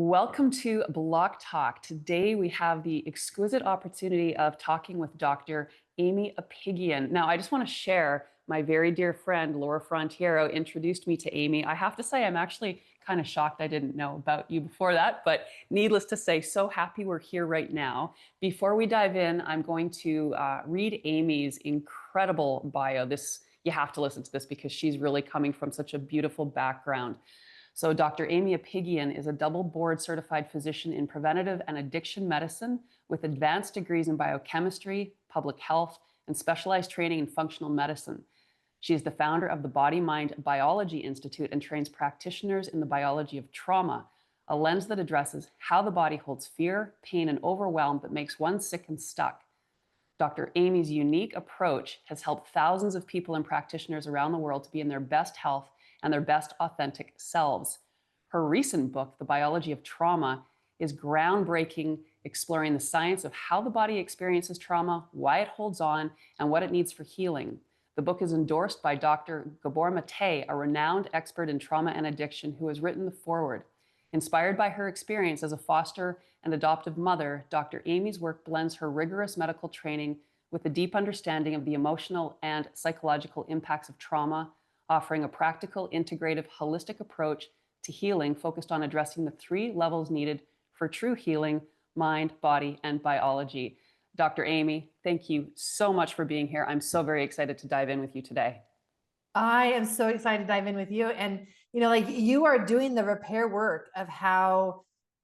Welcome to Block Talk. Today we have the exquisite opportunity of talking with Dr. Aimie Apigian. Now, I just want to share my very dear friend Laura Frontiero introduced me to Aimie. I have to say, I'm actually kind of shocked I didn't know about you before that, but needless to say, so happy we're here right now. Before we dive in, I'm going to read Aimie's incredible bio. You have to listen to this because she's really coming from such a beautiful background. So Dr. Aimie Apigian is a double board certified physician in preventative and addiction medicine with advanced degrees in biochemistry, public health, and specialized training in functional medicine. She is the founder of the Body Mind Biology Institute and trains practitioners in the biology of trauma, a lens that addresses how the body holds fear, pain, and overwhelm that makes one sick and stuck. Dr. Aimie's unique approach has helped thousands of people and practitioners around the world to be in their best health and their best authentic selves. Her recent book, The Biology of Trauma, is groundbreaking, exploring the science of how the body experiences trauma, why it holds on, and what it needs for healing. The book is endorsed by Dr. Gabor Mate, a renowned expert in trauma and addiction who has written the foreword. Inspired by her experience as a foster and adoptive mother, Dr. Aimie's work blends her rigorous medical training with a deep understanding of the emotional and psychological impacts of trauma, offering a practical, integrative, holistic approach to healing focused on addressing the three levels needed for true healing: mind, body, and biology. Dr. Aimie, thank you so much for being here. I'm so very excited to dive in with you today. I am so excited to dive in with you. And, like you are doing the repair work of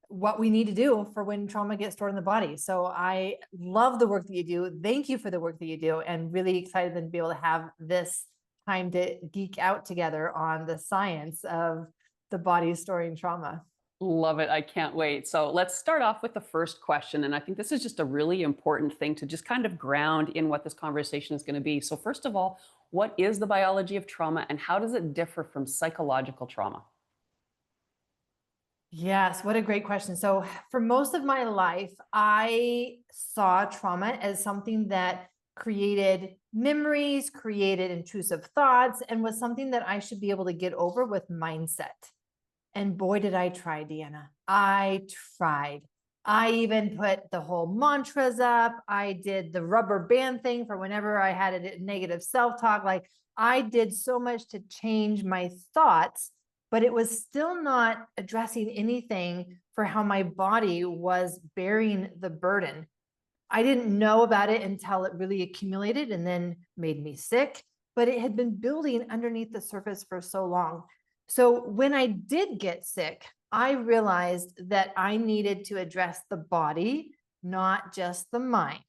what we need to do for when trauma gets stored in the body. So I love the work that you do. Thank you for the work that you do, and really excited to be able to have this time to geek out together on the science of the body storing trauma. Love it. I can't wait. So let's start off with the first question. And I think this is just a really important thing to just kind of ground in what this conversation is going to be. So, first of all, what is the biology of trauma and how does it differ from psychological trauma? Yes, what a great question. So, for most of my life, I saw trauma as something that created memories, created intrusive thoughts, and was something that I should be able to get over with mindset. And boy, did I try, Deanna. I tried. I even put the whole mantras up. I did the rubber band thing for whenever I had a negative self-talk. Like, I did so much to change my thoughts, but it was still not addressing anything for how my body was bearing the burden. I didn't know about it until it really accumulated and then made me sick, but it had been building underneath the surface for so long. So when I did get sick, I realized that I needed to address the body, not just the mind.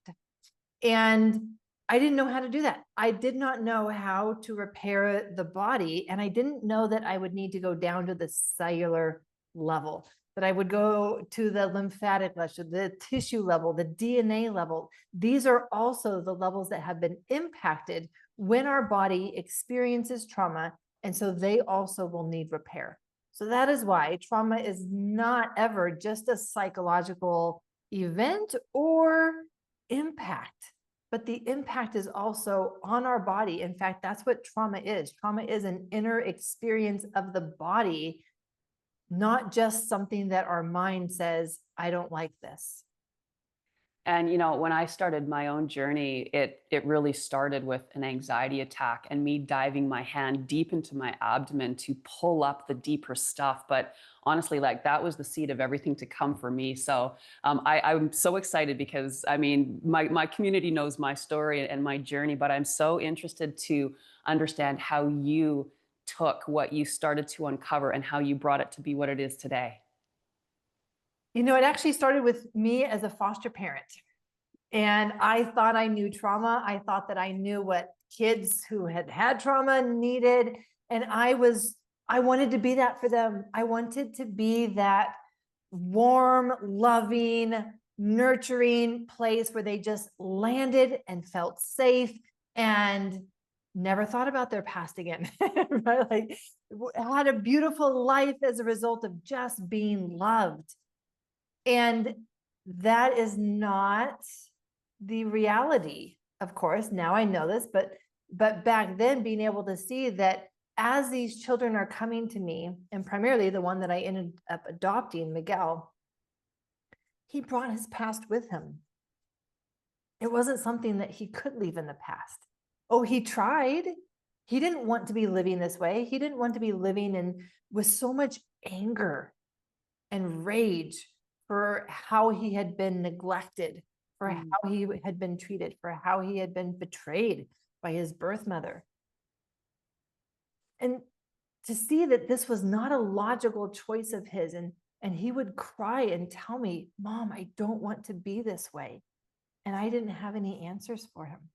And I didn't know how to do that. I did not know how to repair the body. And I didn't know that I would need to go down to the cellular level, that I would go to the lymphatic level, the tissue level, the DNA level. These are also the levels that have been impacted when our body experiences trauma. And so they also will need repair. So that is why trauma is not ever just a psychological event or impact, but the impact is also on our body. In fact, that's what trauma is. Trauma is an inner experience of the body, not just something that our mind says, I don't like this. And when I started my own journey, it really started with an anxiety attack and me diving my hand deep into my abdomen to pull up the deeper stuff. But honestly, like that was the seed of everything to come for me. So I'm so excited because I mean, my community knows my story and my journey, but I'm so interested to understand how you took what you started to uncover and how you brought it to be what it is today. It actually started with me as a foster parent. And I thought I knew trauma. I thought that I knew what kids who had had trauma needed. And I wanted to be that for them. I wanted to be that warm, loving, nurturing place where they just landed and felt safe and never thought about their past again. Right? Like, had a beautiful life as a result of just being loved. And that is not the reality, of course. Now I know this, but back then, being able to see that as these children are coming to me, and primarily the one that I ended up adopting, Miguel, he brought his past with him. It wasn't something that he could leave in the past. Oh, he tried. He didn't want to be living this way. He didn't want to be living in with so much anger and rage for how he had been neglected, for Mm. how he had been treated, for how he had been betrayed by his birth mother. And to see that this was not a logical choice of his, and he would cry and tell me, Mom, I don't want to be this way. And I didn't have any answers for him.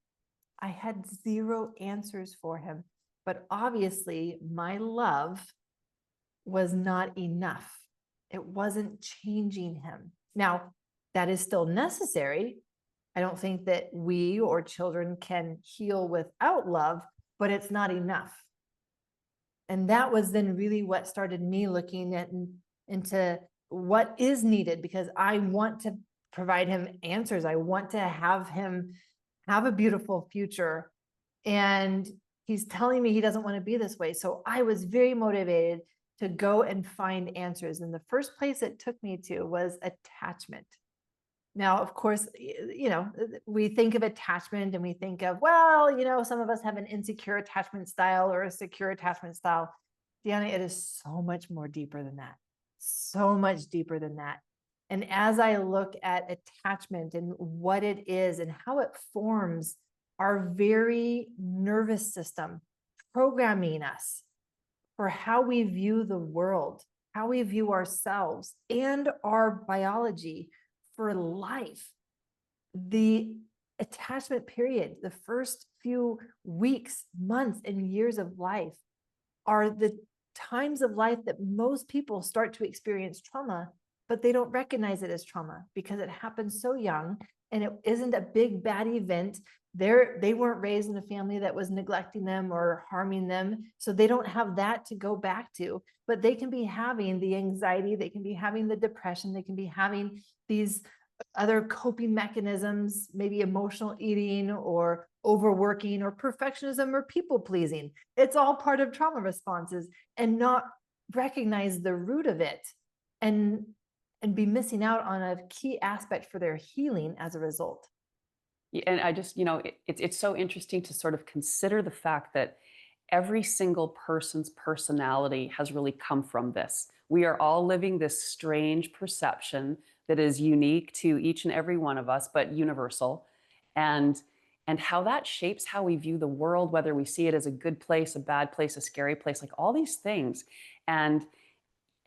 I had zero answers for him. But obviously, my love was not enough. It wasn't changing him. Now, that is still necessary. I don't think that we or children can heal without love, but it's not enough. And that was then really what started me looking at into what is needed, because I want to provide him answers. I want to have him have a beautiful future. And he's telling me he doesn't want to be this way. So I was very motivated to go and find answers. And the first place it took me to was attachment. Now, of course, we think of attachment and we think of, well, some of us have an insecure attachment style or a secure attachment style. Deanna, it is so much more deeper than that. So much deeper than that. And as I look at attachment and what it is and how it forms our very nervous system, programming us for how we view the world, how we view ourselves and our biology for life, the attachment period, the first few weeks, months, and years of life are the times of life that most people start to experience trauma, but they don't recognize it as trauma because it happens so young and it isn't a big bad event. They weren't raised in a family that was neglecting them or harming them, so they don't have that to go back to, but they can be having the anxiety, they can be having the depression, they can be having these other coping mechanisms, maybe emotional eating or overworking or perfectionism or people pleasing. It's all part of trauma responses, and not recognize the root of it and be missing out on a key aspect for their healing as a result. And I just, it's so interesting to sort of consider the fact that every single person's personality has really come from this. We are all living this strange perception that is unique to each and every one of us, but universal. And how that shapes how we view the world, whether we see it as a good place, a bad place, a scary place, like all these things. And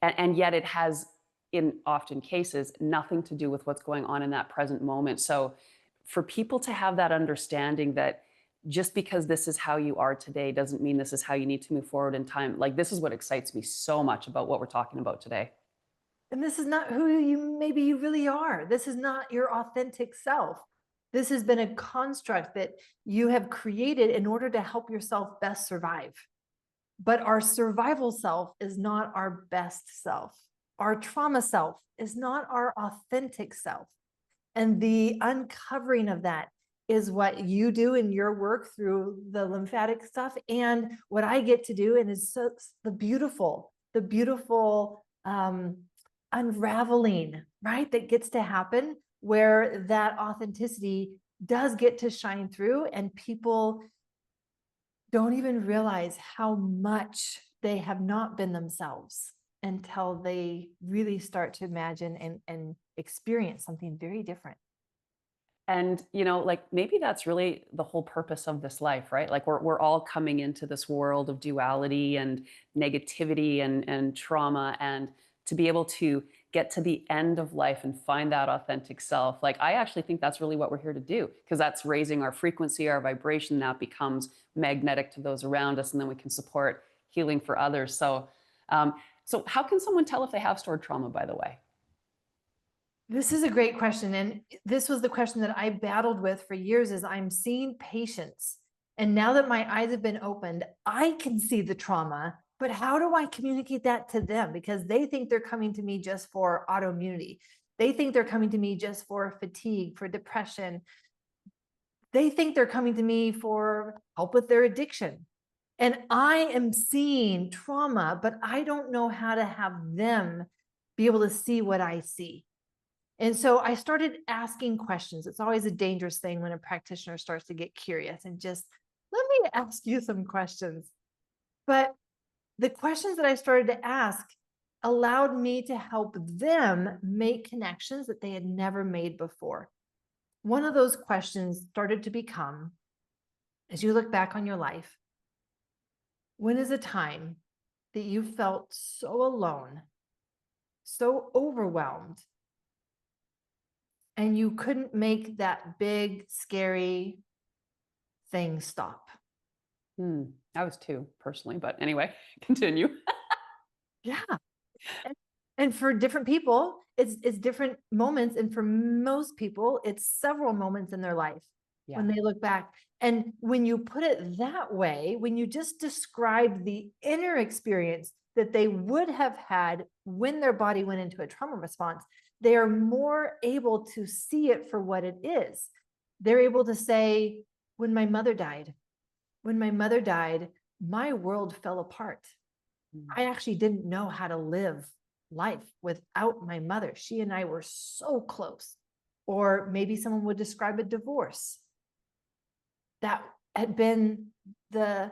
yet it has, in often cases, nothing to do with what's going on in that present moment. So for people to have that understanding that just because this is how you are today doesn't mean this is how you need to move forward in time. Like, this is what excites me so much about what we're talking about today. And this is not who maybe you really are. This is not your authentic self. This has been a construct that you have created in order to help yourself best survive. But our survival self is not our best self. Our trauma self is not our authentic self. And the uncovering of that is what you do in your work through the lymphatic stuff, and what I get to do. And it's so the beautiful unraveling, right? That gets to happen where that authenticity does get to shine through, and people don't even realize how much they have not been themselves until they really start to imagine and experience something very different. And, like, maybe that's really the whole purpose of this life, right? Like, we're all coming into this world of duality and negativity and trauma, and to be able to get to the end of life and find that authentic self. Like, I actually think that's really what we're here to do, because that's raising our frequency, our vibration, that becomes magnetic to those around us, and then we can support healing for others. So how can someone tell if they have stored trauma, by the way? This is a great question. And this was the question that I battled with for years. Is I'm seeing patients, and now that my eyes have been opened, I can see the trauma, but how do I communicate that to them? Because they think they're coming to me just for autoimmunity. They think they're coming to me just for fatigue, for depression. They think they're coming to me for help with their addiction. And I am seeing trauma, but I don't know how to have them be able to see what I see. And so I started asking questions. It's always a dangerous thing when a practitioner starts to get curious and just, let me ask you some questions. But the questions that I started to ask allowed me to help them make connections that they had never made before. One of those questions started to become, as you look back on your life, when is a time that you felt so alone, so overwhelmed, and you couldn't make that big, scary thing stop? I was too, personally, but anyway, continue. Yeah. And for different people, it's different moments. And for most people, it's several moments in their life when they look back. And when you put it that way, when you just describe the inner experience that they would have had when their body went into a trauma response, they are more able to see it for what it is. They're able to say, when my mother died, my world fell apart. I actually didn't know how to live life without my mother. She and I were so close. Or maybe someone would describe a divorce. That had been the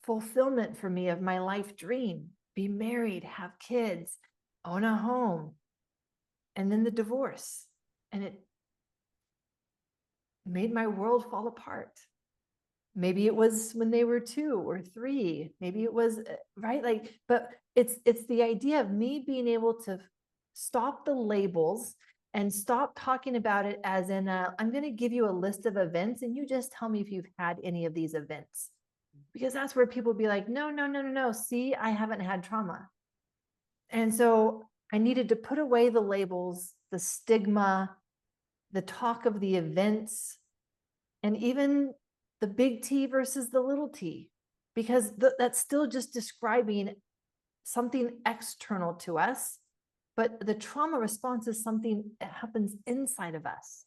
fulfillment for me of my life dream. Be married, have kids, own a home. And then the divorce. And it made my world fall apart. Maybe it was when they were 2 or 3. Maybe it was, right? Like, but it's the idea of me being able to stop the labels and stop talking about it as in I'm going to give you a list of events and you just tell me if you've had any of these events. Because that's where people be like, no. See, I haven't had trauma. And so I needed to put away the labels, the stigma, the talk of the events, and even the big T versus the little t, because that's still just describing something external to us. But the trauma response is something that happens inside of us,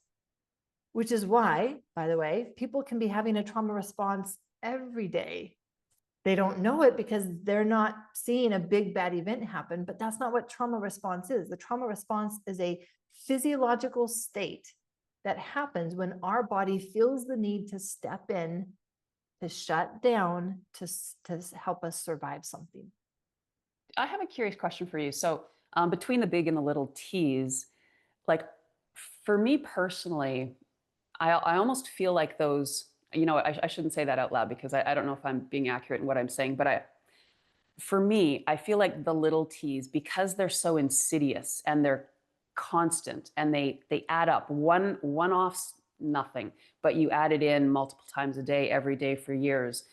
which is why, by the way, people can be having a trauma response every day. They don't know it because they're not seeing a big bad event happen, but that's not what trauma response is. The trauma response is a physiological state that happens when our body feels the need to step in, to shut down, to help us survive something. I have a curious question for you. So, between the big and the little T's, like for me personally, I almost feel like those, I shouldn't say that out loud because I don't know if I'm being accurate in what I'm saying, but for me, I feel like the little T's, because they're so insidious and they're constant and they add up. One-offs, nothing, but you add it in multiple times a day, every day for years.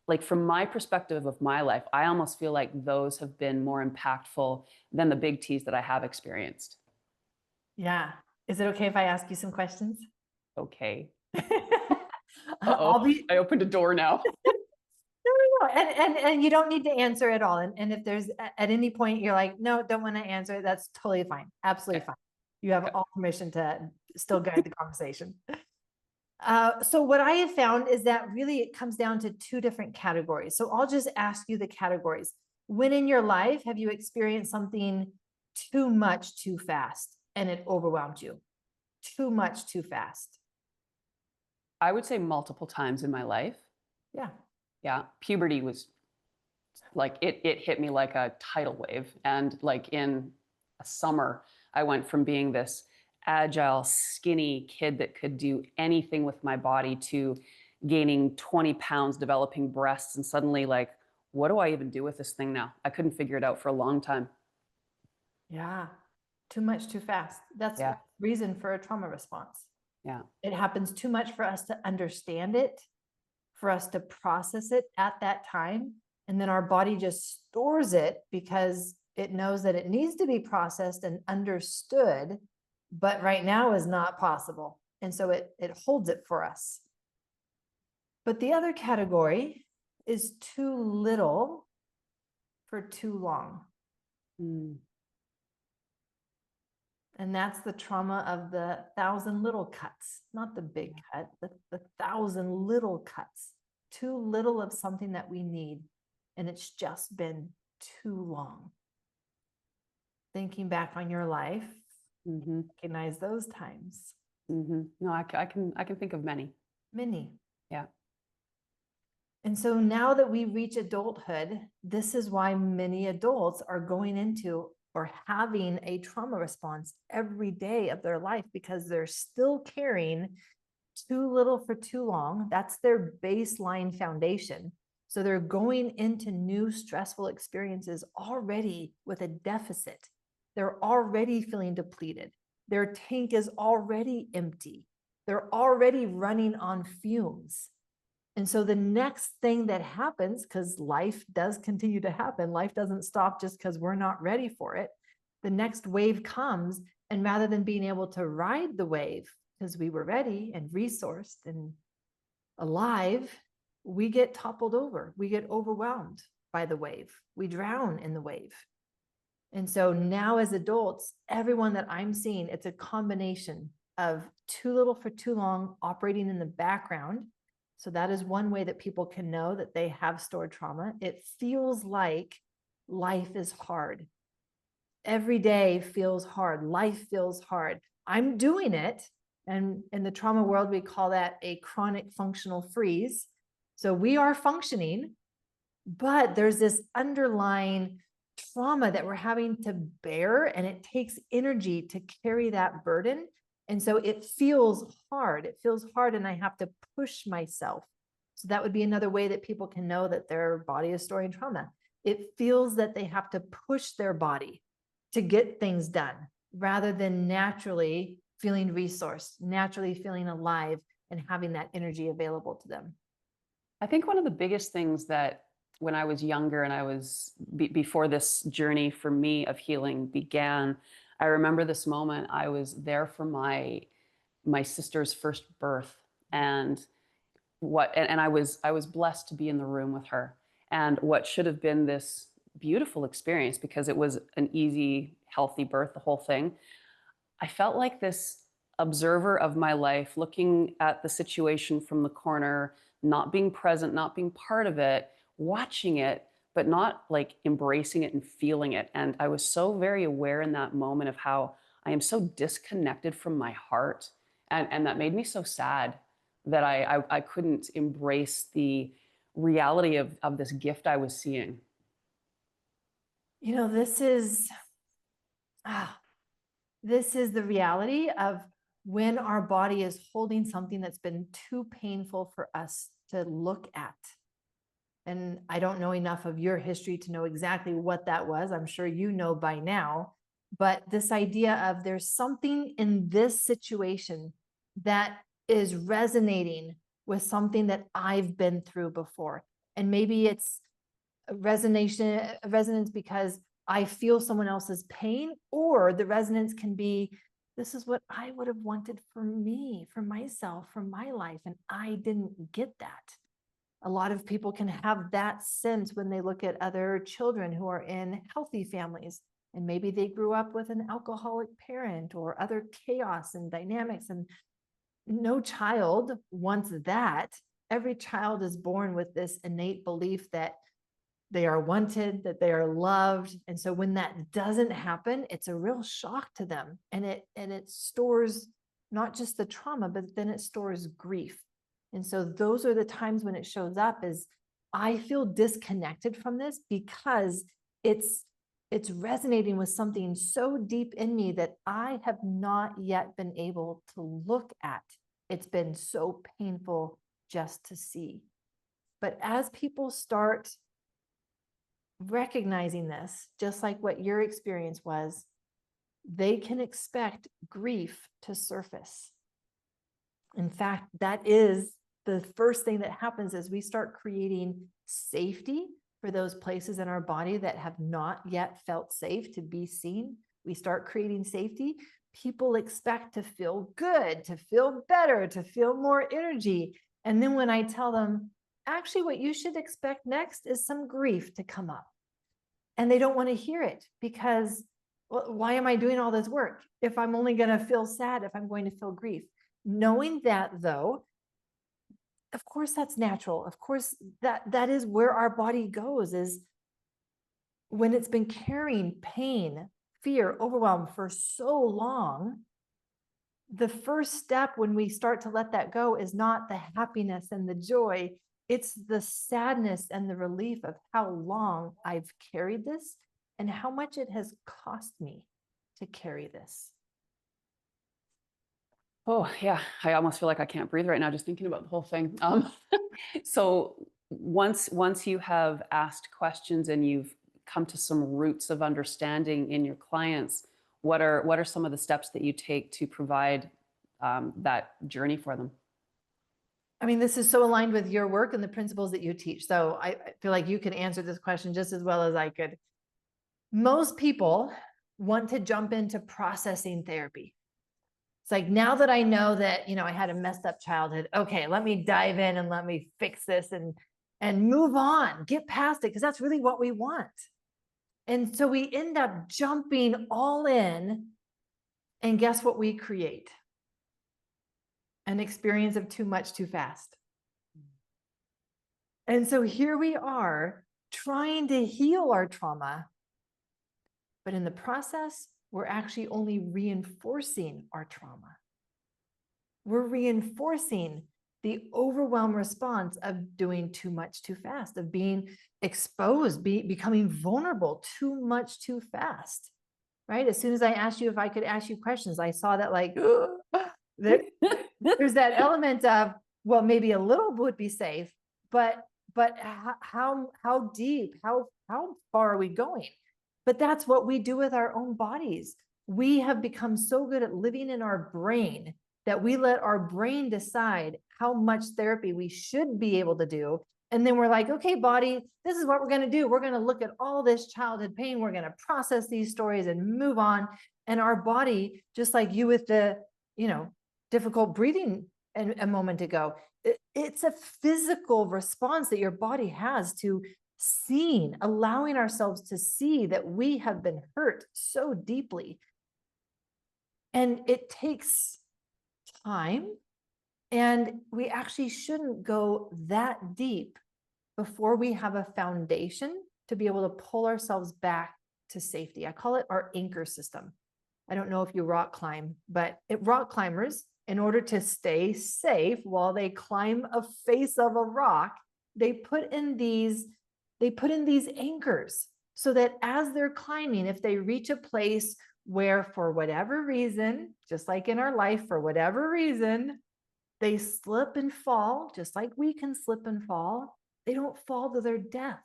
Like from my perspective of my life, I almost feel like those have been more impactful than the big T's that I have experienced. Yeah. Is it okay if I ask you some questions? Okay. I'll Uh-oh, be I opened a door now. no. And you don't need to answer at all. And if there's at any point you're like, no, don't want to answer, that's totally fine. Absolutely Okay. fine. You have Okay. all permission to still guide the conversation. So what I have found is that really it comes down to 2 different categories. So I'll just ask you the categories. When in your life have you experienced something too much too fast and it overwhelmed you? Too much too fast. I would say multiple times in my life. Yeah. Yeah. Puberty was like it hit me like a tidal wave. And like in a summer, I went from being this agile, skinny kid that could do anything with my body to gaining 20 pounds, developing breasts, and suddenly like, what do I even do with this thing now? I couldn't figure it out for a long time. Yeah. Too much too fast. That's Yeah. reason for a trauma response. Yeah. It happens too much for us to understand it, for us to process it at that time. And then our body just stores it because it knows that it needs to be processed and understood, but right now is not possible. And so it holds it for us. But the other category is too little for too long. Mm. And that's the trauma of the 1,000 little cuts, not the big cut, the 1,000 little cuts. too little of something that we need, and it's just been too long. Thinking back on your life, recognize those times. No, I can think of many. Many. Yeah. And so now that we reach adulthood, this is why many adults are going into or having a trauma response every day of their life, because they're still carrying too little for too long. That's their baseline foundation. So they're going into new stressful experiences already with a deficit. They're already feeling depleted. Their tank is already empty. They're already running on fumes. And so the next thing that happens, because life does continue to happen, life doesn't stop just because we're not ready for it. The next wave comes, and rather than being able to ride the wave because we were ready and resourced and alive, we get toppled over. We get overwhelmed by the wave. We drown in the wave. And so now as adults, everyone that I'm seeing, it's a combination of too little for too long operating in the background. So that is one way that people can know that they have stored trauma. It feels like life is hard. Every day feels hard. Life feels hard. I'm doing it. And in the trauma world, we call that a chronic functional freeze. So we are functioning, but there's this underlying trauma that we're having to bear, and it takes energy to carry that burden. And so it feels hard. It feels hard, and I have to push myself. So that would be another way that people can know that their body is storing trauma. It feels that they have to push their body to get things done rather than naturally feeling resourced, naturally feeling alive, and having that energy available to them. I think one of the biggest things that when I was younger and I was before this journey for me of healing began, I remember this moment. I was there for my sister's first birth, and I was blessed to be in the room with her. And what should have been this beautiful experience, because it was an easy, healthy birth, the whole thing, I felt like this observer of my life, looking at the situation from the corner, not being present, not being part of it, watching it, but not like embracing it and feeling it. And I was so very aware in that moment of how I am so disconnected from my heart. And that made me so sad that I couldn't embrace the reality of this gift I was seeing. You know, this is the reality of when our body is holding something that's been too painful for us to look at. And I don't know enough of your history to know exactly what that was. I'm sure you know by now. But this idea of there's something in this situation that is resonating with something that I've been through before. And maybe it's a resonance because I feel someone else's pain, or the resonance can be, this is what I would have wanted for me, for myself, for my life, and I didn't get that. A lot of people can have that sense when they look at other children who are in healthy families, and maybe they grew up with an alcoholic parent or other chaos and dynamics, and no child wants that. Every child is born with this innate belief that they are wanted, that they are loved. And so when that doesn't happen, it's a real shock to them. And it stores not just the trauma, but then it stores grief. And so those are the times when it shows up, is I feel disconnected from this because it's resonating with something so deep in me that I have not yet been able to look at. It's been so painful just to see. But as people start recognizing this, just like what your experience was, they can expect grief to surface. In fact, that is the first thing that happens, is we start creating safety for those places in our body that have not yet felt safe to be seen. We start creating safety. People expect to feel good, to feel better, to feel more energy. And then when I tell them, actually, what you should expect next is some grief to come up. And they don't want to hear it because, well, why am I doing all this work if I'm only going to feel sad, if I'm going to feel grief? Knowing that, though, of course that's natural. Of course that is where our body goes, is when it's been carrying pain, fear, overwhelm for so long. The first step when we start to let that go is not the happiness and the joy. It's the sadness and the relief of how long I've carried this and how much it has cost me to carry this. Oh, yeah. I almost feel like I can't breathe right now just thinking about the whole thing. So once you have asked questions and you've come to some roots of understanding in your clients, what are some of the steps that you take to provide that journey for them? I mean, this is so aligned with your work and the principles that you teach. So I feel like you can answer this question just as well as I could. Most people want to jump into processing therapy. It's like, now that I know that, I had a messed up childhood, okay, let me dive in and let me fix this and move on, get past it, because that's really what we want. And so we end up jumping all in, and guess what we create? An experience of too much, too fast. And so here we are trying to heal our trauma, but in the process, we're actually only reinforcing our trauma. We're reinforcing the overwhelm response of doing too much, too fast, of being exposed, becoming vulnerable too much, too fast, right? As soon as I asked you if I could ask you questions, I saw that like, there's that element of, well, maybe a little would be safe, but how deep, how far are we going? But that's what we do with our own bodies. We have become so good at living in our brain that we let our brain decide how much therapy we should be able to do. And then we're like, okay, body, this is what we're going to do. We're going to look at all this childhood pain. We're going to process these stories and move on. And our body, just like you with the, difficult breathing a moment ago, it's a physical response that your body has to seeing, allowing ourselves to see that we have been hurt so deeply. And it takes time, and we actually shouldn't go that deep before we have a foundation to be able to pull ourselves back to safety. I call it our anchor system. I don't know if you rock climb, but rock climbers, in order to stay safe while they climb a face of a rock, they put in these anchors so that as they're climbing, if they reach a place where for whatever reason, just like in our life, for whatever reason, they slip and fall, just like we can slip and fall, they don't fall to their death.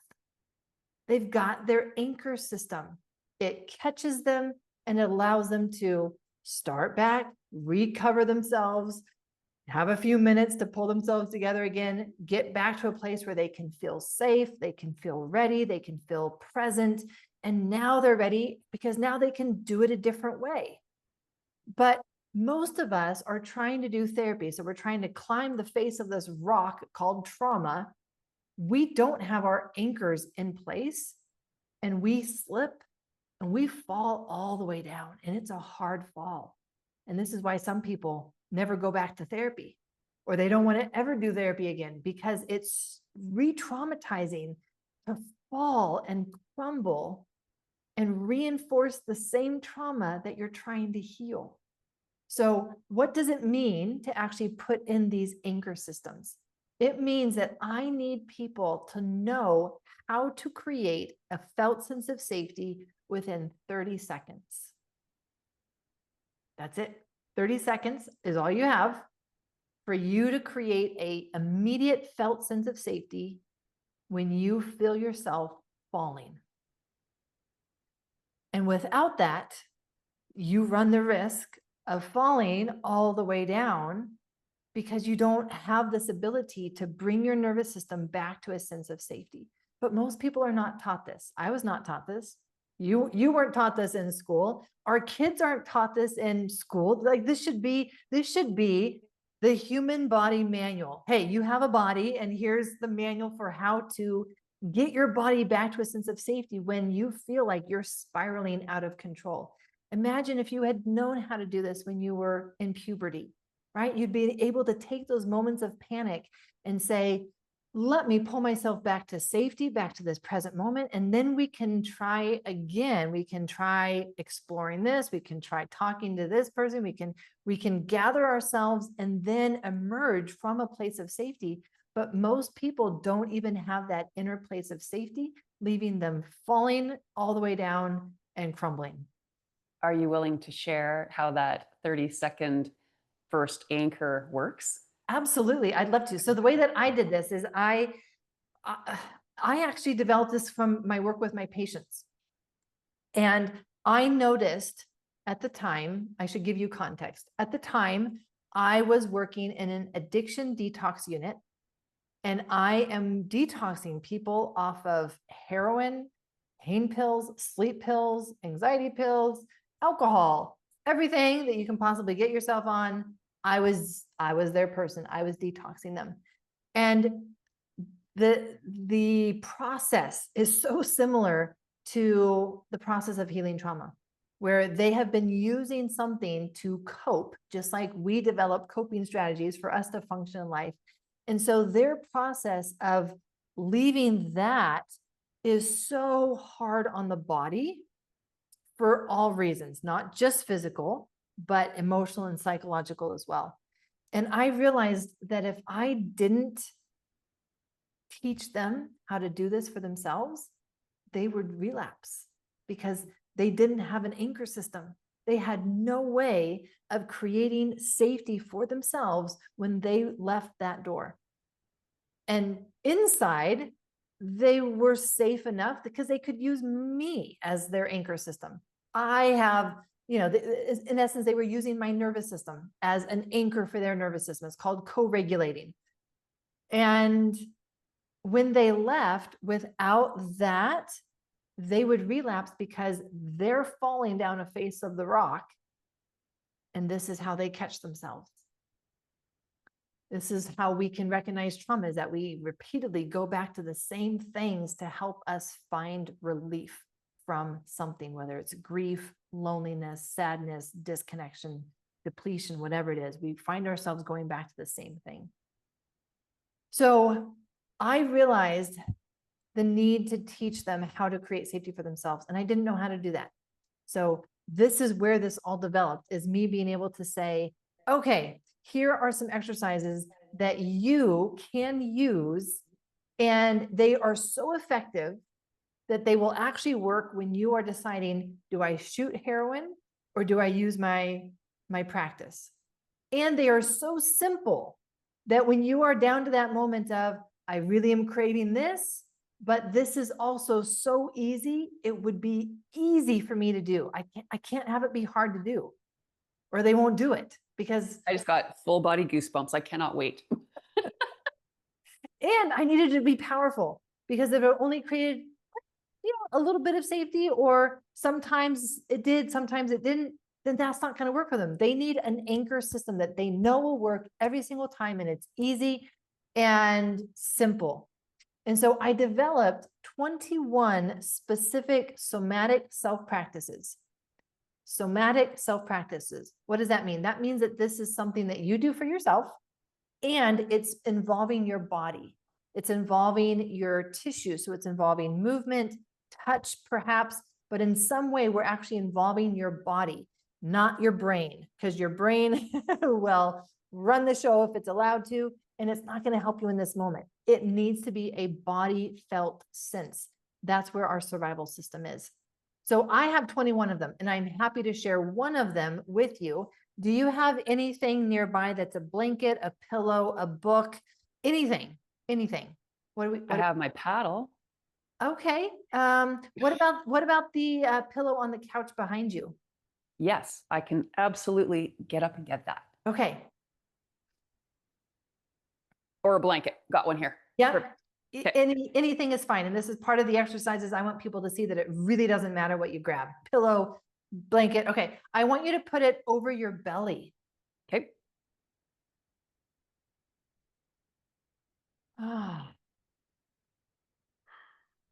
They've got their anchor system. It catches them and it allows them to start back, recover themselves, have a few minutes to pull themselves together again, get back to a place where they can feel safe, they can feel ready, they can feel present. And now they're ready because now they can do it a different way. But most of us are trying to do therapy. So we're trying to climb the face of this rock called trauma. We don't have our anchors in place, and we slip and we fall all the way down, and it's a hard fall. And this is why some people never go back to therapy, or they don't want to ever do therapy again, because it's re-traumatizing to fall and crumble and reinforce the same trauma that you're trying to heal. So what does it mean to actually put in these anchor systems? It means that I need people to know how to create a felt sense of safety within 30 seconds. That's it. 30 seconds is all you have for you to create an immediate felt sense of safety when you feel yourself falling. And without that, you run the risk of falling all the way down because you don't have this ability to bring your nervous system back to a sense of safety. But most people are not taught this. I was not taught this. You weren't taught this in school. Our kids aren't taught this in school. Like this should be the human body manual. Hey, you have a body, and here's the manual for how to get your body back to a sense of safety when you feel like you're spiraling out of control. Imagine if you had known how to do this when you were in puberty. right? You'd be able to take those moments of panic and say, let me pull myself back to safety, back to this present moment. And then we can try again. We can try exploring this. We can try talking to this person. We can gather ourselves and then emerge from a place of safety. But most people don't even have that inner place of safety, leaving them falling all the way down and crumbling. Are you willing to share how that 30-second first anchor works? Absolutely. I'd love to. So the way that I did this is I actually developed this from my work with my patients. And I noticed at the time, I should give you context. At the time, I was working in an addiction detox unit, and I am detoxing people off of heroin, pain pills, sleep pills, anxiety pills, alcohol, everything that you can possibly get yourself on. I was their person. I was detoxing them. And the process is so similar to the process of healing trauma, where they have been using something to cope, just like we develop coping strategies for us to function in life. And so their process of leaving that is so hard on the body for all reasons, not just physical, but emotional and psychological as well. And I realized that if I didn't teach them how to do this for themselves, they would relapse because they didn't have an anchor system. They had no way of creating safety for themselves when they left that door. And inside, they were safe enough because they could use me as their anchor system. I have, in essence, they were using my nervous system as an anchor for their nervous system. It's called co-regulating. And when they left without that, they would relapse because they're falling down a face of the rock. And this is how they catch themselves. This is how we can recognize trauma, is that we repeatedly go back to the same things to help us find relief from something, whether it's grief, loneliness, sadness, disconnection, depletion, whatever it is. We find ourselves going back to the same thing. So I realized the need to teach them how to create safety for themselves, and I didn't know how to do that. So this is where this all developed, is me being able to say, okay, here are some exercises that you can use, and they are so effective that they will actually work when you are deciding, do I shoot heroin or do I use my practice? And they are so simple that when you are down to that moment of, I really am craving this, but this is also so easy, it would be easy for me to do. I can't have it be hard to do, or they won't do it because I just got full body goosebumps. I cannot wait. and I needed to be powerful, because if it only created, a little bit of safety, or sometimes it did, sometimes it didn't, then that's not going to work for them. They need an anchor system that they know will work every single time, and it's easy and simple. And so I developed 21 specific somatic self-practices. Somatic self-practices. What does that mean? That means that this is something that you do for yourself, and it's involving your body. It's involving your tissue. So it's involving movement, touch perhaps, but in some way we're actually involving your body, not your brain, because your brain will run the show if it's allowed to, and it's not going to help you in this moment. It needs to be a body felt sense. That's where our survival system is. So I have 21 of them, and I'm happy to share one of them with you. Do you have anything nearby that's a blanket, a pillow, a book, anything? I have my paddle. Okay. What about the pillow on the couch behind you? Yes, I can absolutely get up and get that. Okay. Or a blanket. Got one here. Yeah. Perfect. Okay. Anything is fine. And this is part of the exercises. I want people to see that it really doesn't matter what you grab. Pillow, blanket. Okay. I want you to put it over your belly. Okay. Ah.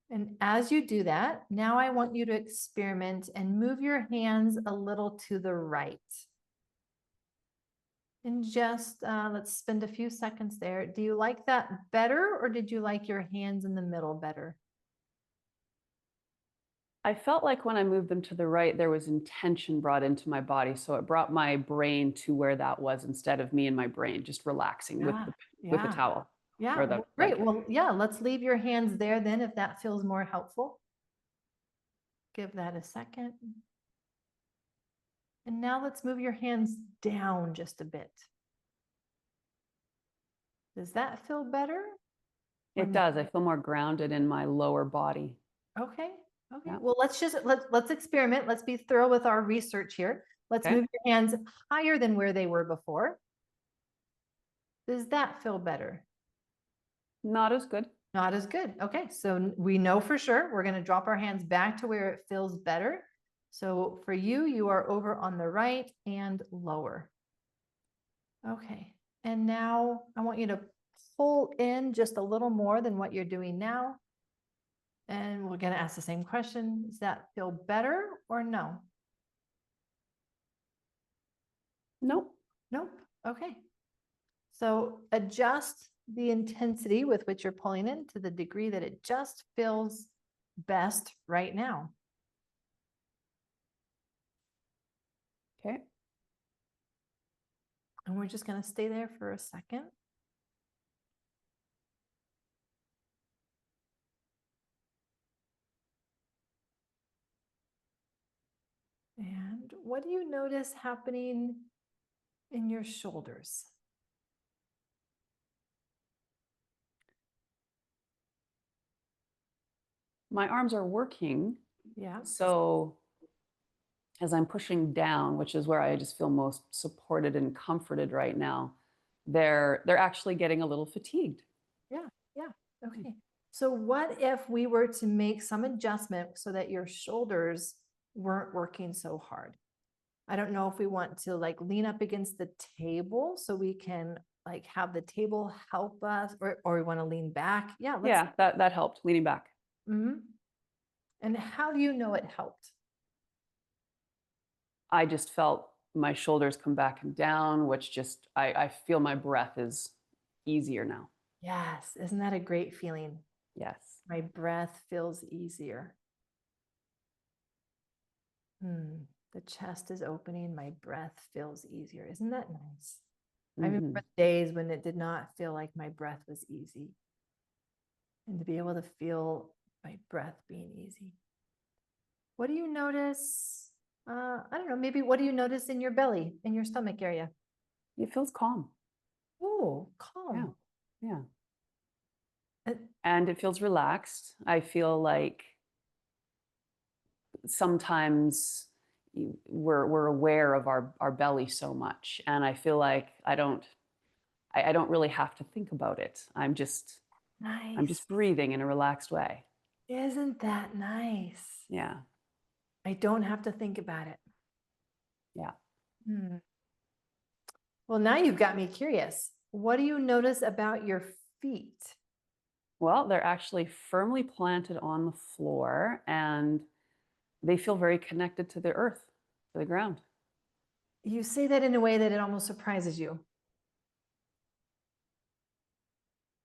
And as you do that, now I want you to experiment and move your hands a little to the right. And just let's spend a few seconds there. Do you like that better, or did you like your hands in the middle better? I felt like when I moved them to the right, there was intention brought into my body. So it brought my brain to where that was instead of me and my brain just relaxing with Yeah, the yeah, towel yeah. or the Well, great. blanket. Well, yeah, let's leave your hands there then if that feels more helpful. Give that a second. And now let's move your hands down just a bit. Does that feel better? Or It no? does. I feel more grounded in my lower body. Okay. Okay. Yeah. Well, let's experiment. Let's be thorough with our research here. Let's Okay. move your hands higher than where they were before. Does that feel better? Not as good. Not as good. Okay. So we know for sure we're going to drop our hands back to where it feels better. So for you, you are over on the right and lower. Okay. And now I want you to pull in just a little more than what you're doing now. And we're going to ask the same question. Does that feel better or no? Nope. Nope. Okay. So adjust the intensity with which you're pulling in to the degree that it just feels best right now. Okay. And we're just going to stay there for a second. And what do you notice happening in your shoulders? My arms are working. Yeah. So as I'm pushing down, which is where I just feel most supported and comforted right now, they're actually getting a little fatigued. Yeah. Yeah. Okay. So what if we were to make some adjustment so that your shoulders weren't working so hard? I don't know if we want to like lean up against the table so we can like have the table help us, or we want to lean back. Yeah, let's. Yeah, that helped, leaning back. Mhm. And how do you know it helped? I just felt my shoulders come back and down, which just I feel my breath is easier now. Yes, isn't that a great feeling? Yes. My breath feels easier. The chest is opening, my breath feels easier. Isn't that nice? I remember days when it did not feel like my breath was easy. And to be able to feel my breath being easy. What do you notice? I don't know, maybe what do you notice in your belly, in your stomach area? It feels calm. Oh, Yeah. calm. Yeah. Uh, And it feels relaxed. I feel like sometimes we're aware of our belly so much. And I feel like I don't really have to think about it. I'm Nice. just breathing in a relaxed way. Isn't that nice? Yeah. I don't have to think about it. Yeah. Hmm. Well, now you've got me curious. What do you notice about your feet? Well, they're actually firmly planted on the floor and they feel very connected to the earth, to the ground. You say that in a way that it almost surprises you.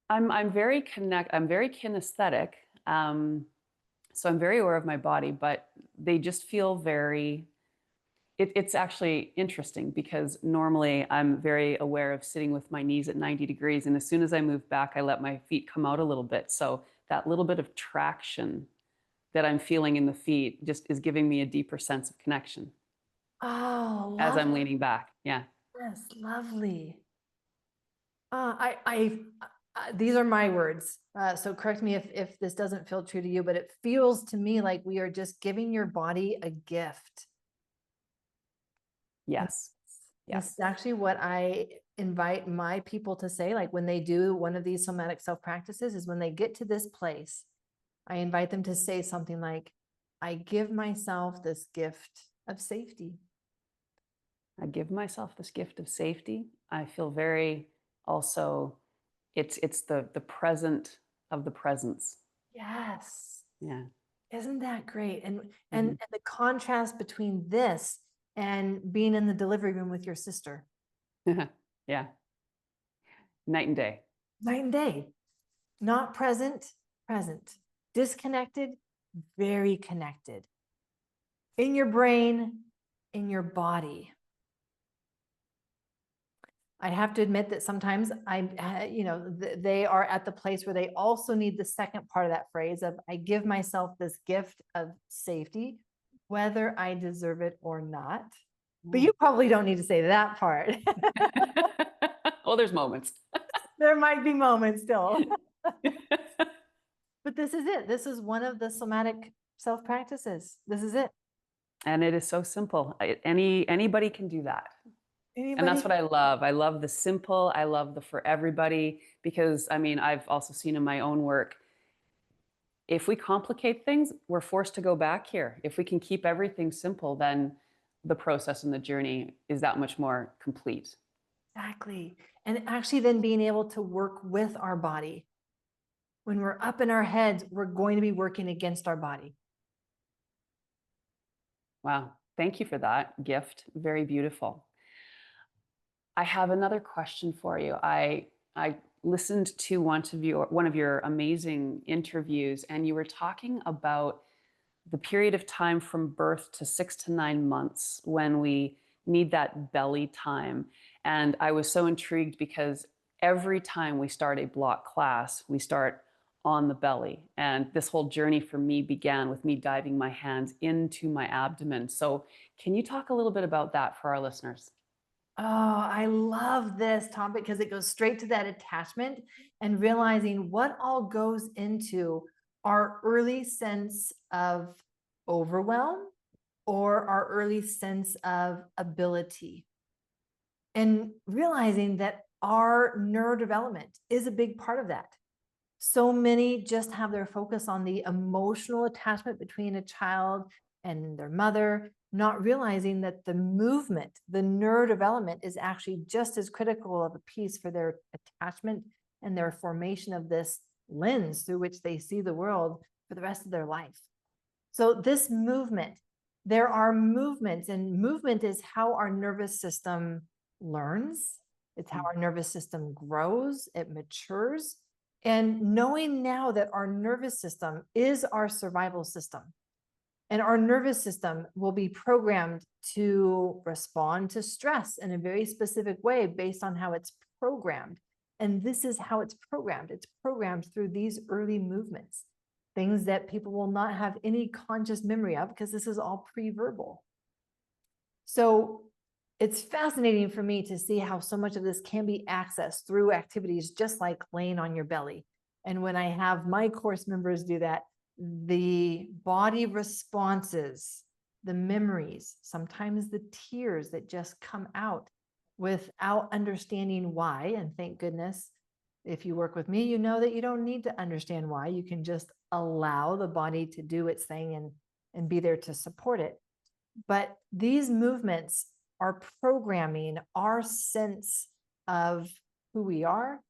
I'm very kinesthetic. So I'm very aware of my body, but they just feel very it's actually interesting because normally I'm very aware of sitting with my knees at 90 degrees. And as soon as I move back, I let my feet come out a little bit. So that little bit of traction that I'm feeling in the feet just is giving me a deeper sense of connection Oh, as I'm lovely. leaning back. Yeah. Yes, lovely. These are my words. So correct me if this doesn't feel true to you, but it feels to me like we are just giving your body a gift. And Yes. this is Yes. actually what I invite my people to say, like when they do one of these somatic self practices, is when they get to this place, I invite them to say something like, I give myself this gift of safety. I give myself this gift of safety. I feel very also it's the present of the presence. Yes. Yeah. Isn't that great? And Mhm. the contrast between this and being in the delivery room with your sister. Yeah. Night and day. Night and day. Not present, present. Disconnected, very connected. In your brain, in your body. I have to admit that sometimes they are at the place where they also need the second part of that phrase of, I give myself this gift of safety, whether I deserve it or not. But you probably don't need to say that part. Well, there's moments. There might be moments still. But this is it. This is one of the somatic self practices. This is it. And it is so simple. Anybody can do that. And that's Anybody? what I love. I love the simple. I love the for everybody because I mean, I've also seen in my own work, if we complicate things, we're forced to go back here. If we can keep everything simple, then the process and the journey is that much more complete. Exactly. And actually then being able to work with our body. When we're up in our heads, we're going to be working against our body. Wow. Thank you for that gift. Very beautiful. I have another question for you. I listened to one of your amazing interviews, and you were talking about the period of time from birth to 6 to 9 months when we need that belly time. And I was so intrigued because every time we start a block class, we start on the belly. And this whole journey for me began with me diving my hands into my abdomen. So, can you talk a little bit about that for our listeners? Oh, I love this topic because it goes straight to that attachment and realizing what all goes into our early sense of overwhelm or our early sense of ability. And realizing that our neurodevelopment is a big part of that. So many just have their focus on the emotional attachment between a child and their mother, not realizing that the movement, the neurodevelopment is actually just as critical of a piece for their attachment and their formation of this lens through which they see the world for the rest of their life. So this movement, there are movements, and movement is how our nervous system learns. It's how our nervous system grows, it matures. And knowing now that our nervous system is our survival system, and our nervous system will be programmed to respond to stress in a very specific way based on how it's programmed. And this is how it's programmed. It's programmed through these early movements, things that people will not have any conscious memory of because this is all pre-verbal. So it's fascinating for me to see how so much of this can be accessed through activities just like laying on your belly. And when I have my course members do that, the body responses, the memories, sometimes the tears that just come out without understanding why. And thank goodness, if you work with me, you know that you don't need to understand why. You can just allow the body to do its thing and be there to support it. But these movements are programming our sense of who we are,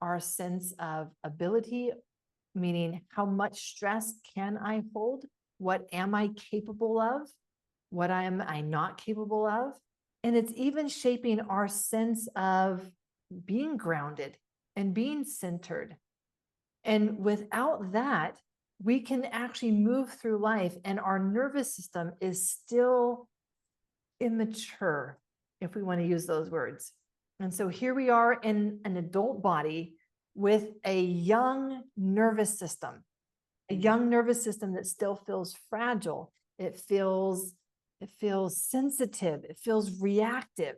our sense of ability, meaning how much stress can I hold? What am I capable of? What am I not capable of? And it's even shaping our sense of being grounded and being centered. And without that, we can actually move through life and our nervous system is still immature, if we want to use those words. And so here we are in an adult body with a young nervous system that still feels fragile. It feels sensitive. It feels reactive.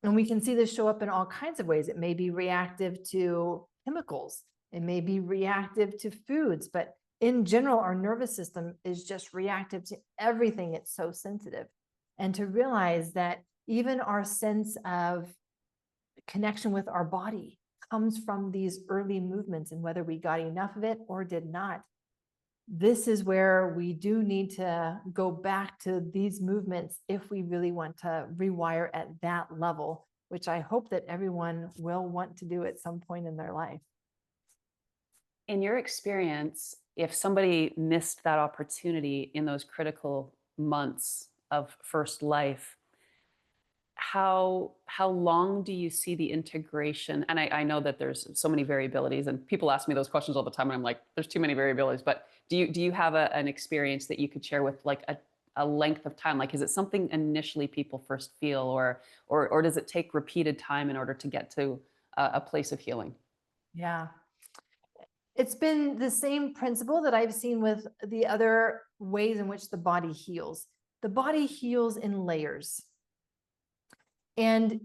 And we can see this show up in all kinds of ways. It may be reactive to chemicals. It may be reactive to foods, but in general, our nervous system is just reactive to everything. It's so sensitive. And to realize that even our sense of connection with our body comes from these early movements, and whether we got enough of it or did not, this is where we do need to go back to these movements if we really want to rewire at that level, which I hope that everyone will want to do at some point in their life. In your experience, if somebody missed that opportunity in those critical months of first life, how long do you see the integration? And I know that there's so many variabilities, and people ask me those questions all the time, and I'm like, there's too many variabilities. But do you have an experience that you could share with like a length of time? Like, is it something initially people first feel, or does it take repeated time in order to get to a place of healing? Yeah. It's been the same principle that I've seen with the other ways in which the body heals. The body heals in layers. And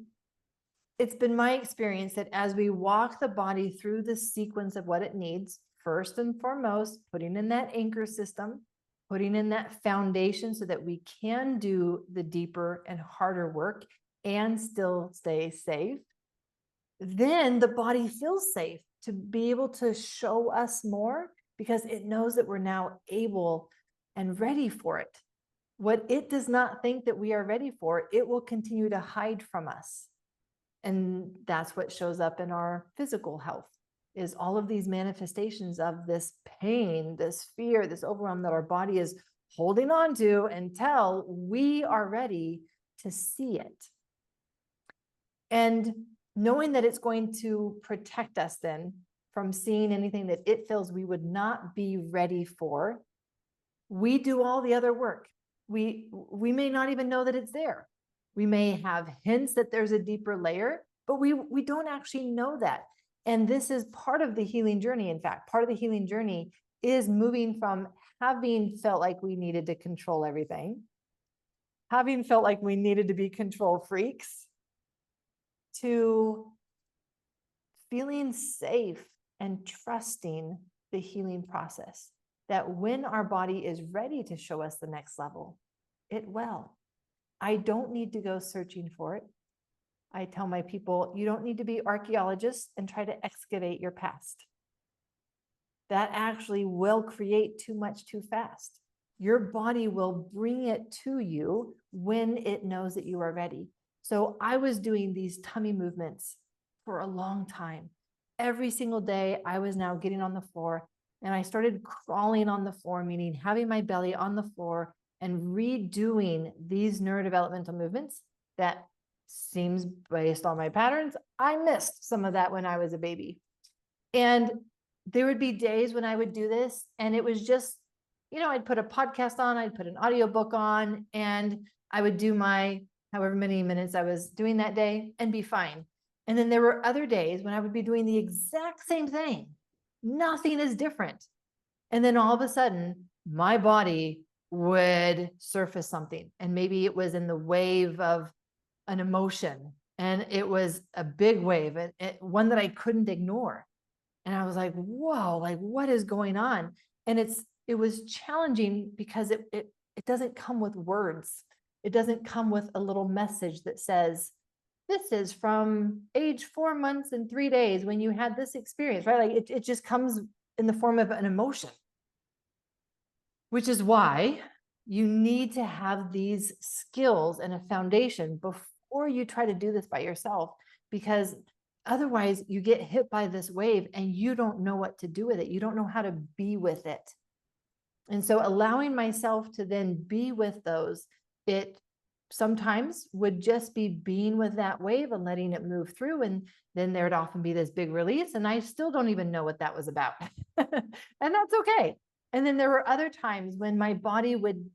it's been my experience that as we walk the body through the sequence of what it needs, first and foremost, putting in that anchor system, putting in that foundation so that we can do the deeper and harder work and still stay safe, then the body feels safe to be able to show us more because it knows that we're now able and ready for it. What it does not think that we are ready for, it will continue to hide from us. And that's what shows up in our physical health, is all of these manifestations of this pain, this fear, this overwhelm that our body is holding on to until we are ready to see it. And knowing that it's going to protect us then from seeing anything that it feels we would not be ready for, we do all the other work. We may not even know that it's there. We may have hints that there's a deeper layer, but we don't actually know that. And this is part of the healing journey. In fact, part of the healing journey is moving from having felt like we needed to control everything, having felt like we needed to be control freaks, to feeling safe and trusting the healing process. That when our body is ready to show us the next level, it will. I don't need to go searching for it. I tell my people, you don't need to be archaeologists and try to excavate your past. That actually will create too much too fast. Your body will bring it to you when it knows that you are ready. So I was doing these tummy movements for a long time. Every single day, I was now getting on the floor and I started crawling on the floor, meaning having my belly on the floor and redoing these neurodevelopmental movements that seems based on my patterns. I missed some of that when I was a baby. And there would be days when I would do this and it was just, I'd put a podcast on, I'd put an audiobook on, and I would do my however many minutes I was doing that day and be fine. And then there were other days when I would be doing the exact same thing. Nothing is different. And then all of a sudden, my body would surface something. And maybe it was in the wave of an emotion. And it was a big wave, one that I couldn't ignore. And I was like, whoa, like what is going on? And it was challenging because it doesn't come with words. It doesn't come with a little message that says, this is from age 4 months and 3 days when you had this experience, right? Like it just comes in the form of an emotion, which is why you need to have these skills and a foundation before you try to do this by yourself, because otherwise you get hit by this wave and you don't know what to do with it. You don't know how to be with it. And so allowing myself to then be with those, it sometimes would just be being with that wave and letting it move through. And then there'd often be this big release. And I still don't even know what that was about. And that's okay. And then there were other times when my body would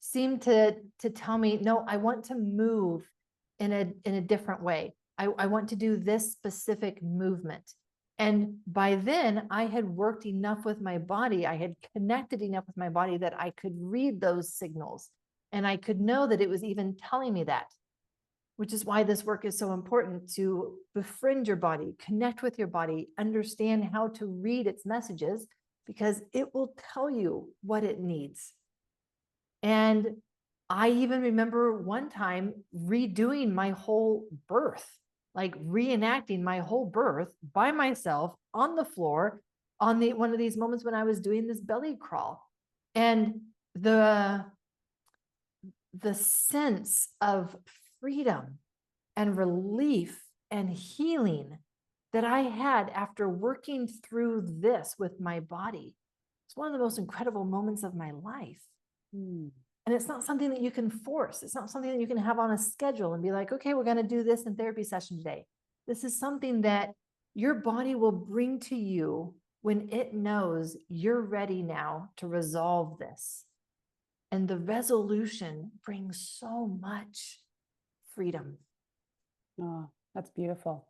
seem to tell me, no, I want to move in a different way. I want to do this specific movement. And by then I had worked enough with my body. I had connected enough with my body that I could read those signals. And I could know that it was even telling me that, which is why this work is so important, to befriend your body, connect with your body, understand how to read its messages, because it will tell you what it needs. And I even remember one time redoing my whole birth, like reenacting my whole birth by myself on the floor on one of these moments when I was doing this belly crawl. And the sense of freedom and relief and healing that I had after working through this with my body, it's one of the most incredible moments of my life. And it's not something that you can force. It's not something that you can have on a schedule and be like, okay, we're going to do this in therapy session today. This is something that your body will bring to you when it knows you're ready now to resolve this. And the resolution brings so much freedom. Oh, that's beautiful.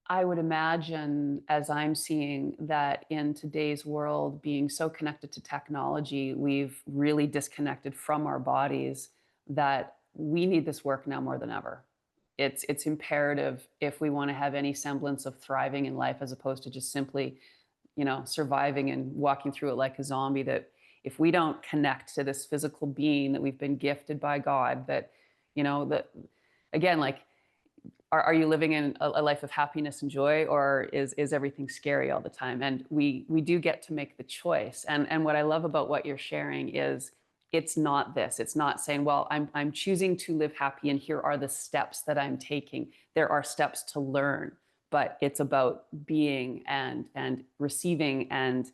I would imagine, as I'm seeing, that in today's world, being so connected to technology, we've really disconnected from our bodies, that we need this work now more than ever. It's imperative if we want to have any semblance of thriving in life, as opposed to just simply, surviving and walking through it like a zombie. That if we don't connect to this physical being that we've been gifted by God, that again, like, are you living in a life of happiness and joy, or is everything scary all the time? And we do get to make the choice. And what I love about what you're sharing is, it's not this. It's not saying, well, I'm choosing to live happy, and here are the steps that I'm taking. There are steps to learn, but it's about being and receiving and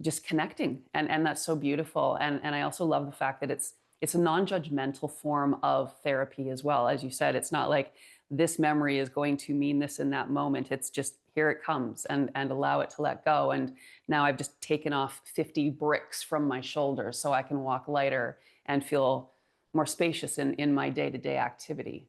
just connecting. And that's so beautiful. And I also love the fact that it's a non-judgmental form of therapy as well. As you said, it's not like this memory is going to mean this in that moment. It's just, here it comes, and allow it to let go. And now I've just taken off 50 bricks from my shoulders so I can walk lighter and feel more spacious in my day-to-day activity.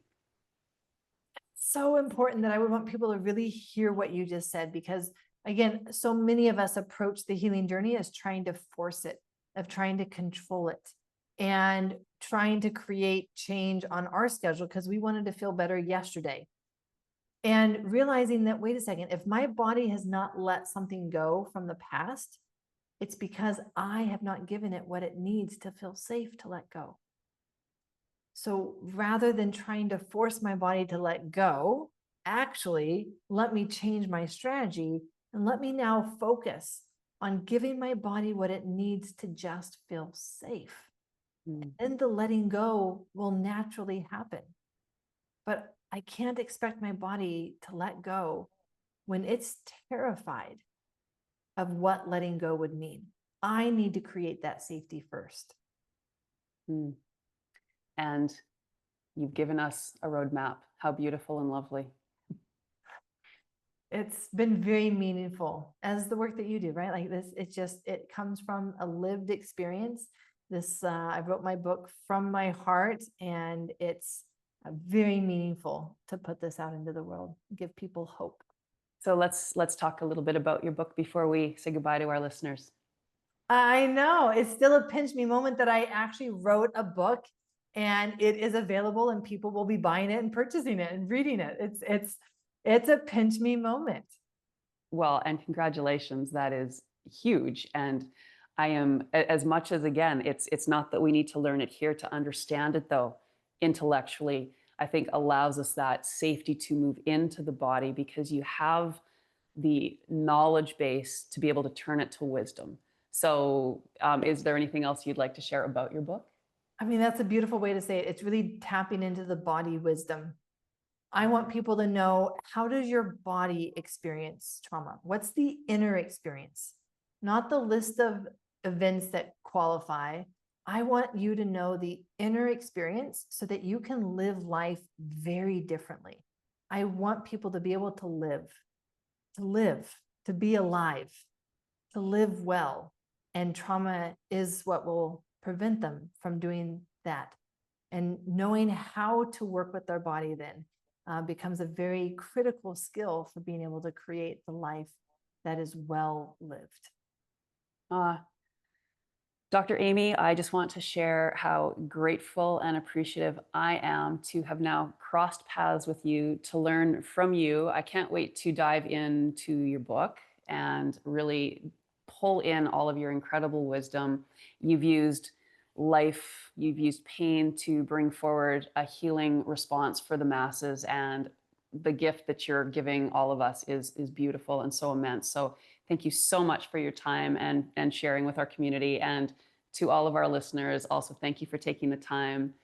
So important that I would want people to really hear what you just said, because again, so many of us approach the healing journey as trying to force it, of trying to control it, and trying to create change on our schedule because we wanted to feel better yesterday. And realizing that, wait a second, if my body has not let something go from the past, it's because I have not given it what it needs to feel safe to let go. So rather than trying to force my body to let go, actually let me change my strategy and let me now focus on giving my body what it needs to just feel safe. Mm. And the letting go will naturally happen. But I can't expect my body to let go when it's terrified of what letting go would mean. I need to create that safety first. Mm. And you've given us a roadmap. How beautiful and lovely. It's been very meaningful, as the work that you do, right? Like this, it comes from a lived experience. I wrote my book from my heart, and it's very meaningful to put this out into the world, give people hope. So let's talk a little bit about your book before we say goodbye to our listeners. I know, it's still a pinch me moment that I actually wrote a book, and it is available, and people will be buying it and purchasing it and reading it. It's a pinch me moment. Well, and congratulations. That is huge. And I am, as much as, again, it's not that we need to learn it here to understand it, though, intellectually, I think allows us that safety to move into the body, because you have the knowledge base to be able to turn it to wisdom. So, is there anything else you'd like to share about your book? I mean, that's a beautiful way to say it. It's really tapping into the body wisdom. I want people to know, how does your body experience trauma? What's the inner experience? Not the list of events that qualify. I want you to know the inner experience so that you can live life very differently. I want people to be able to live, to be alive, to live well. And trauma is what will prevent them from doing that. And knowing how to work with their body then becomes a very critical skill for being able to create the life that is well lived. Dr. Aimie, I just want to share how grateful and appreciative I am to have now crossed paths with you, to learn from you. I can't wait to dive into your book and really pull in all of your incredible wisdom. You've used life, you've used pain to bring forward a healing response for the masses. And the gift that you're giving all of us is beautiful and so immense. So thank you so much for your time and sharing with our community. And to all of our listeners, also thank you for taking the time.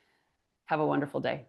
Have a wonderful day.